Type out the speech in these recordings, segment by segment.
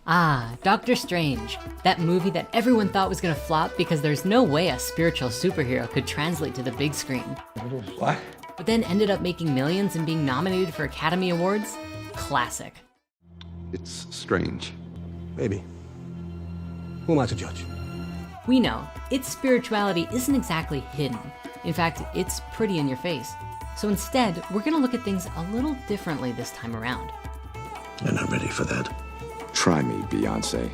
Ah, Doctor Strange, that movie that everyone thought was gonna flop because there's no way a spiritual superhero could translate to the big screen. What? But then ended up making millions and being nominated for Academy Awards? Classic. It's strange. Maybe. Who am I to judge? We know its spirituality isn't exactly hidden. In fact, it's pretty in your face. So instead, we're gonna look at things a little differently this time around. I'm not ready for that. Try me, Beyonce.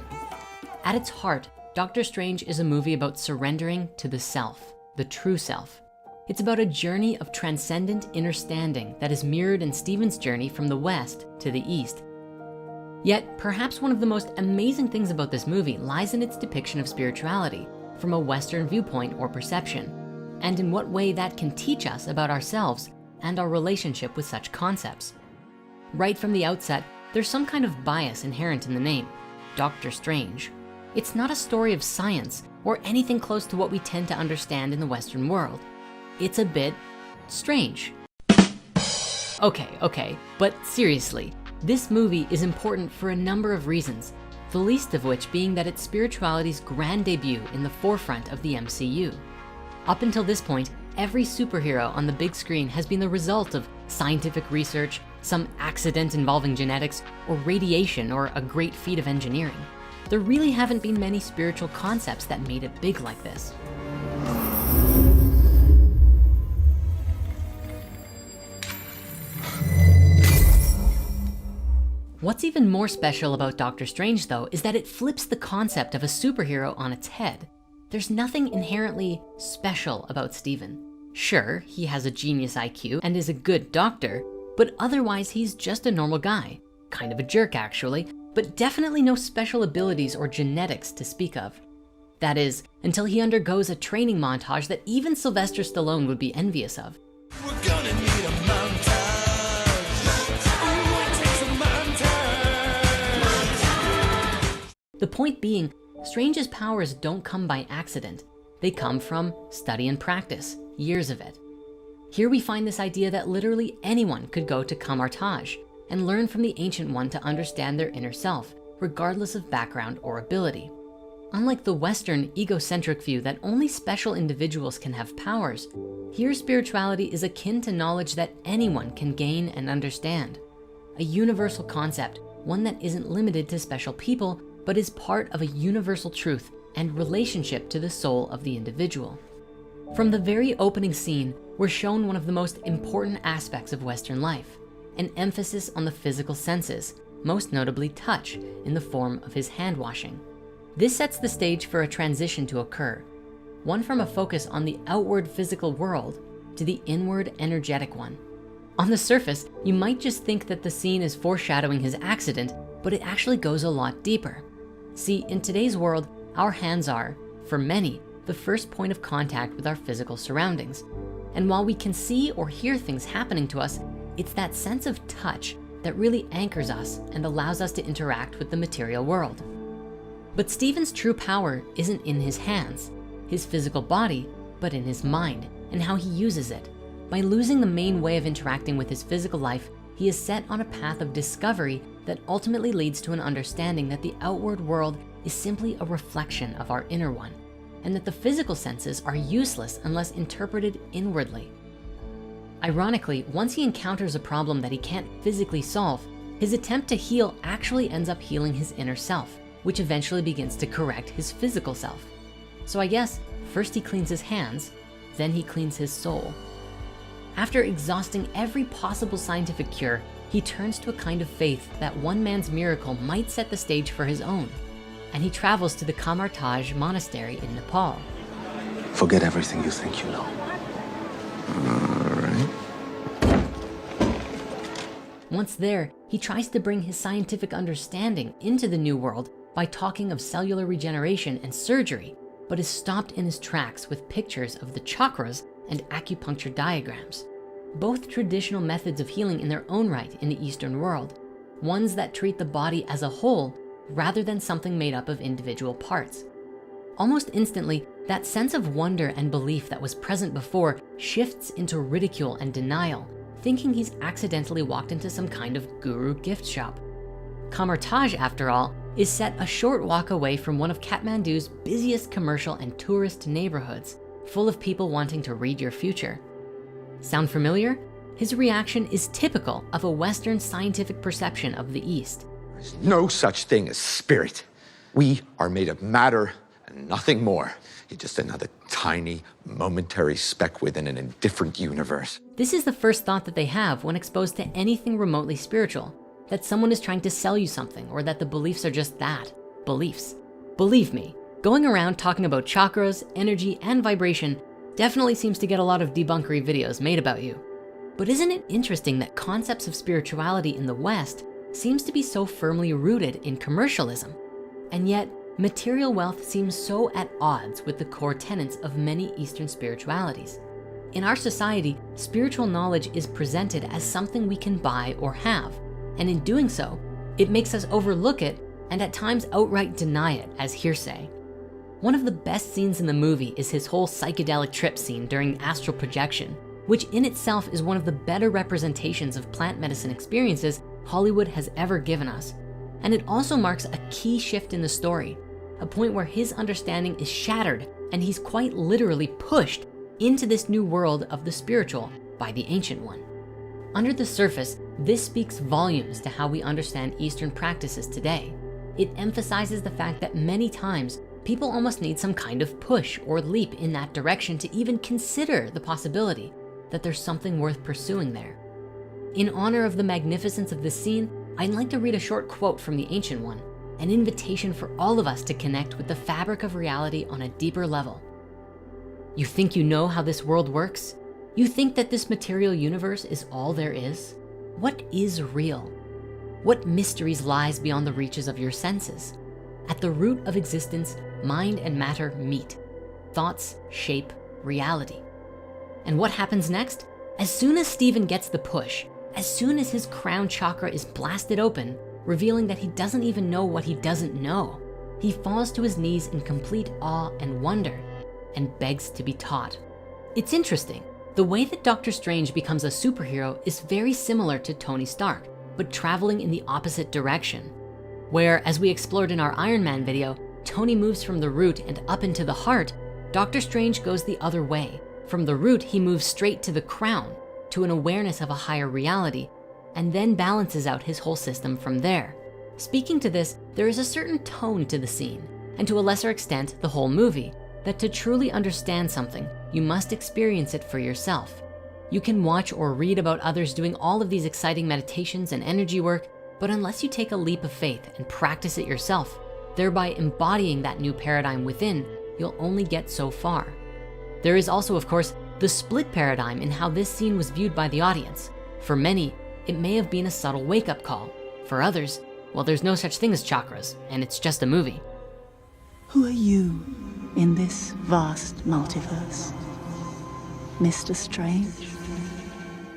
At its heart, Doctor Strange is a movie about surrendering to the self, the true self. It's about a journey of transcendent understanding that is mirrored in Stephen's journey from the West to the East. Yet, perhaps one of the most amazing things about this movie lies in its depiction of spirituality from a Western viewpoint or perception, and in what way that can teach us about ourselves and our relationship with such concepts. Right from the outset, there's some kind of bias inherent in the name, Doctor Strange. It's not a story of science or anything close to what we tend to understand in the Western world. It's a bit strange. Okay, but seriously, this movie is important for a number of reasons, the least of which being that it's spirituality's grand debut in the forefront of the MCU. Up until this point, every superhero on the big screen has been the result of scientific research, some accident involving genetics, or radiation, or a great feat of engineering. There really haven't been many spiritual concepts that made it big like this. What's even more special about Doctor Strange though is that it flips the concept of a superhero on its head. There's nothing inherently special about Stephen. Sure, he has a genius IQ and is a good doctor, but otherwise he's just a normal guy. Kind of a jerk actually, but definitely no special abilities or genetics to speak of. That is, until he undergoes a training montage that even Sylvester Stallone would be envious of. We're gonna need a montage. Ooh, it takes a montage. The point being, Strange's powers don't come by accident. They come from study and practice, years of it. Here we find this idea that literally anyone could go to Kamar-Taj and learn from the Ancient One to understand their inner self, regardless of background or ability. Unlike the Western egocentric view that only special individuals can have powers, here spirituality is akin to knowledge that anyone can gain and understand. A universal concept, one that isn't limited to special people, but is part of a universal truth and relationship to the soul of the individual. From the very opening scene, we're shown one of the most important aspects of Western life, an emphasis on the physical senses, most notably touch in the form of his hand washing. This sets the stage for a transition to occur, one from a focus on the outward physical world to the inward energetic one. On the surface, you might just think that the scene is foreshadowing his accident, but it actually goes a lot deeper. See, in today's world, our hands are, for many, the first point of contact with our physical surroundings. And while we can see or hear things happening to us, it's that sense of touch that really anchors us and allows us to interact with the material world. But Stephen's true power isn't in his hands, his physical body, but in his mind and how he uses it. By losing the main way of interacting with his physical life, he is set on a path of discovery that ultimately leads to an understanding that the outward world is simply a reflection of our inner one, and that the physical senses are useless unless interpreted inwardly. Ironically, once he encounters a problem that he can't physically solve, his attempt to heal actually ends up healing his inner self, which eventually begins to correct his physical self. So I guess first he cleans his hands, then he cleans his soul. After exhausting every possible scientific cure, he turns to a kind of faith that one man's miracle might set the stage for his own. And he travels to the Kamar-Taj monastery in Nepal. Forget everything you think you know. All right. Once there, he tries to bring his scientific understanding into the new world by talking of cellular regeneration and surgery, but is stopped in his tracks with pictures of the chakras and acupuncture diagrams. Both traditional methods of healing in their own right in the Eastern world, ones that treat the body as a whole rather than something made up of individual parts. Almost instantly, that sense of wonder and belief that was present before shifts into ridicule and denial, thinking he's accidentally walked into some kind of guru gift shop. Kamar-Taj, after all, is set a short walk away from one of Kathmandu's busiest commercial and tourist neighborhoods, full of people wanting to read your future. Sound familiar? His reaction is typical of a Western scientific perception of the East. There's no such thing as spirit. We are made of matter and nothing more. You're just another tiny, momentary speck within an indifferent universe. This is the first thought that they have when exposed to anything remotely spiritual, that someone is trying to sell you something or that the beliefs are just that, beliefs. Believe me, going around talking about chakras, energy, and vibration definitely seems to get a lot of debunkery videos made about you. But isn't it interesting that concepts of spirituality in the West seems to be so firmly rooted in commercialism? And yet, material wealth seems so at odds with the core tenets of many Eastern spiritualities. In our society, spiritual knowledge is presented as something we can buy or have. And in doing so, it makes us overlook it and at times outright deny it as hearsay. One of the best scenes in the movie is his whole psychedelic trip scene during astral projection, which in itself is one of the better representations of plant medicine experiences Hollywood has ever given us. And it also marks a key shift in the story, a point where his understanding is shattered and he's quite literally pushed into this new world of the spiritual by the Ancient One. Under the surface, this speaks volumes to how we understand Eastern practices today. It emphasizes the fact that many times people almost need some kind of push or leap in that direction to even consider the possibility that there's something worth pursuing there. In honor of the magnificence of this scene, I'd like to read a short quote from the Ancient One, an invitation for all of us to connect with the fabric of reality on a deeper level. You think you know how this world works? You think that this material universe is all there is? What is real? What mysteries lies beyond the reaches of your senses? At the root of existence, mind and matter meet. Thoughts shape reality. And what happens next? As soon as Stephen gets the push, as soon as his crown chakra is blasted open, revealing that he doesn't even know what he doesn't know, he falls to his knees in complete awe and wonder and begs to be taught. It's interesting. The way that Doctor Strange becomes a superhero is very similar to Tony Stark, but traveling in the opposite direction. Where, as we explored in our Iron Man video, Tony moves from the root and up into the heart, Doctor Strange goes the other way. From the root, he moves straight to the crown, to an awareness of a higher reality, and then balances out his whole system from there. Speaking to this, there is a certain tone to the scene, and to a lesser extent, the whole movie, that to truly understand something, you must experience it for yourself. You can watch or read about others doing all of these exciting meditations and energy work, but unless you take a leap of faith and practice it yourself, thereby embodying that new paradigm within, you'll only get so far. There is also, of course, the split paradigm in how this scene was viewed by the audience. For many, it may have been a subtle wake-up call. For others, well, there's no such thing as chakras, and it's just a movie. Who are you in this vast multiverse? Mr. Strange?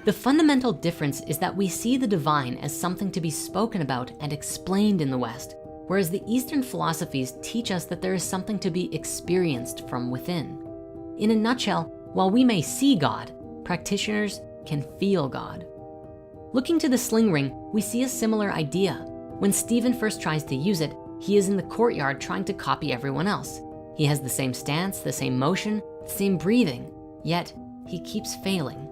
The fundamental difference is that we see the divine as something to be spoken about and explained in the West, whereas the Eastern philosophies teach us that there is something to be experienced from within. In a nutshell, while we may see God, practitioners can feel God. Looking to the sling ring, we see a similar idea. When Stephen first tries to use it, he is in the courtyard trying to copy everyone else. He has the same stance, the same motion, the same breathing, yet he keeps failing.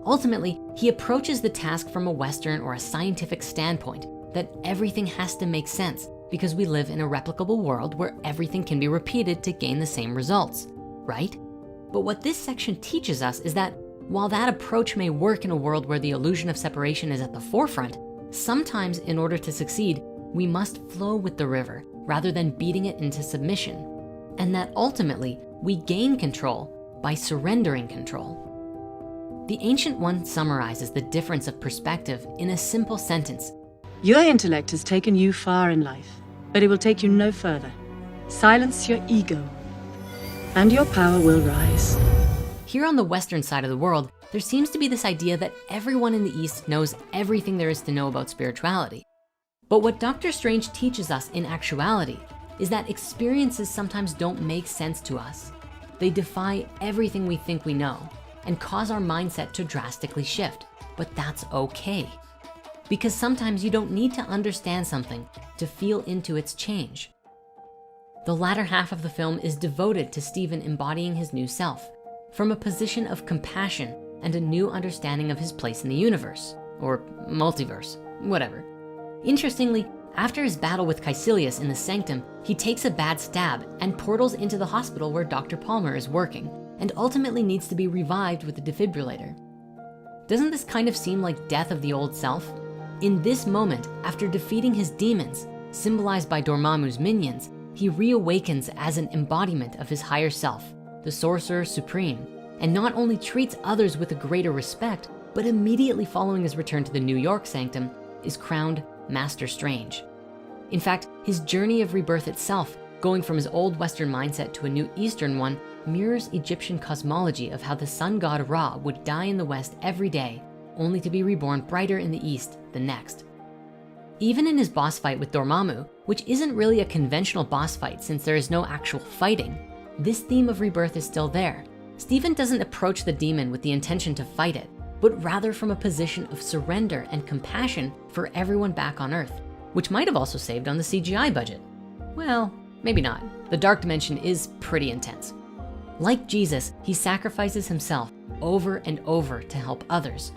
Ultimately, he approaches the task from a Western or a scientific standpoint that everything has to make sense because we live in a replicable world where everything can be repeated to gain the same results, right? But what this section teaches us is that while that approach may work in a world where the illusion of separation is at the forefront, sometimes in order to succeed, we must flow with the river rather than beating it into submission. And that ultimately, we gain control by surrendering control. The Ancient One summarizes the difference of perspective in a simple sentence. Your intellect has taken you far in life, but it will take you no further. Silence your ego, and your power will rise. Here on the Western side of the world, there seems to be this idea that everyone in the East knows everything there is to know about spirituality. But what Doctor Strange teaches us in actuality is that experiences sometimes don't make sense to us. They defy everything we think we know and cause our mindset to drastically shift, but that's okay. because sometimes you don't need to understand something to feel into its change. The latter half of the film is devoted to Stephen embodying his new self from a position of compassion and a new understanding of his place in the universe, or multiverse, whatever. Interestingly, after his battle with Caecilius in the Sanctum, he takes a bad stab and portals into the hospital where Dr. Palmer is working, and ultimately needs to be revived with the defibrillator. Doesn't this kind of seem like death of the old self? In this moment, after defeating his demons, symbolized by Dormammu's minions, he reawakens as an embodiment of his higher self, the Sorcerer Supreme, and not only treats others with a greater respect, but immediately following his return to the New York Sanctum, is crowned Master Strange. In fact, his journey of rebirth itself, going from his old Western mindset to a new Eastern one, mirrors Egyptian cosmology of how the sun god Ra would die in the West every day, only to be reborn brighter in the East the next. Even in his boss fight with Dormammu, which isn't really a conventional boss fight since there is no actual fighting, this theme of rebirth is still there. Stephen doesn't approach the demon with the intention to fight it, but rather from a position of surrender and compassion for everyone back on Earth, which might have also saved on the CGI budget. Well, maybe not. The Dark Dimension is pretty intense. Like Jesus, he sacrifices himself over and over to help others.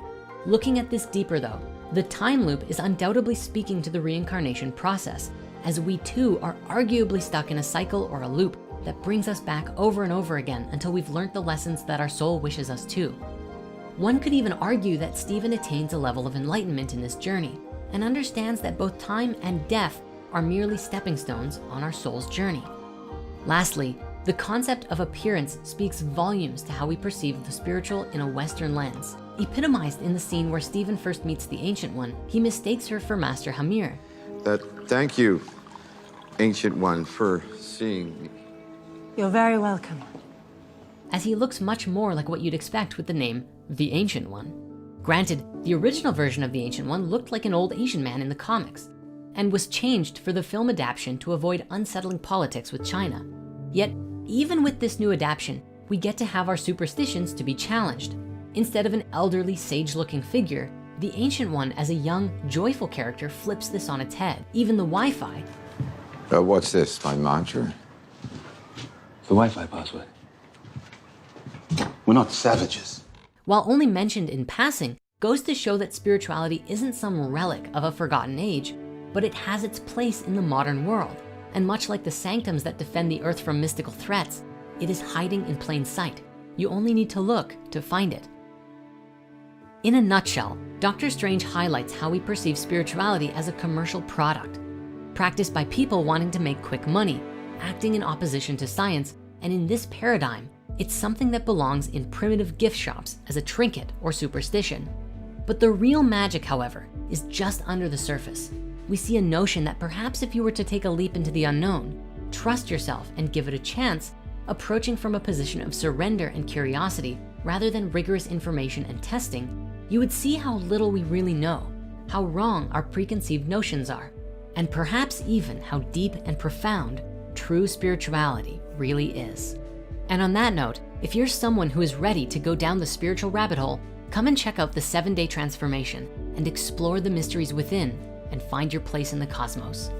Looking at this deeper though, the time loop is undoubtedly speaking to the reincarnation process, as we too are arguably stuck in a cycle or a loop that brings us back over and over again until we've learned the lessons that our soul wishes us to. One could even argue that Stephen attains a level of enlightenment in this journey and understands that both time and death are merely stepping stones on our soul's journey. Lastly, the concept of appearance speaks volumes to how we perceive the spiritual in a Western lens. Epitomized in the scene where Stephen first meets the Ancient One, he mistakes her for Master Hamir. Thank you, Ancient One, for seeing me. You're very welcome. As he looks much more like what you'd expect with the name the Ancient One. Granted, the original version of the Ancient One looked like an old Asian man in the comics and was changed for the film adaptation to avoid unsettling politics with China. Yet, even with this new adaptation, we get to have our superstitions to be challenged. Instead of an elderly, sage-looking figure, the Ancient One as a young, joyful character flips this on its head. Even the Wi-Fi. What's this, my mantra? The Wi-Fi password. We're not savages. While only mentioned in passing, goes to show that spirituality isn't some relic of a forgotten age, but it has its place in the modern world. And much like the sanctums that defend the earth from mystical threats, it is hiding in plain sight. You only need to look to find it. In a nutshell, Doctor Strange highlights how we perceive spirituality as a commercial product, practiced by people wanting to make quick money, acting in opposition to science, and in this paradigm, it's something that belongs in primitive gift shops as a trinket or superstition. But the real magic, however, is just under the surface. We see a notion that perhaps if you were to take a leap into the unknown, trust yourself and give it a chance, approaching from a position of surrender and curiosity rather than rigorous information and testing, you would see how little we really know, how wrong our preconceived notions are, and perhaps even how deep and profound true spirituality really is. And on that note, if you're someone who is ready to go down the spiritual rabbit hole, come and check out the 7-Day Transformation and explore the mysteries within and find your place in the cosmos.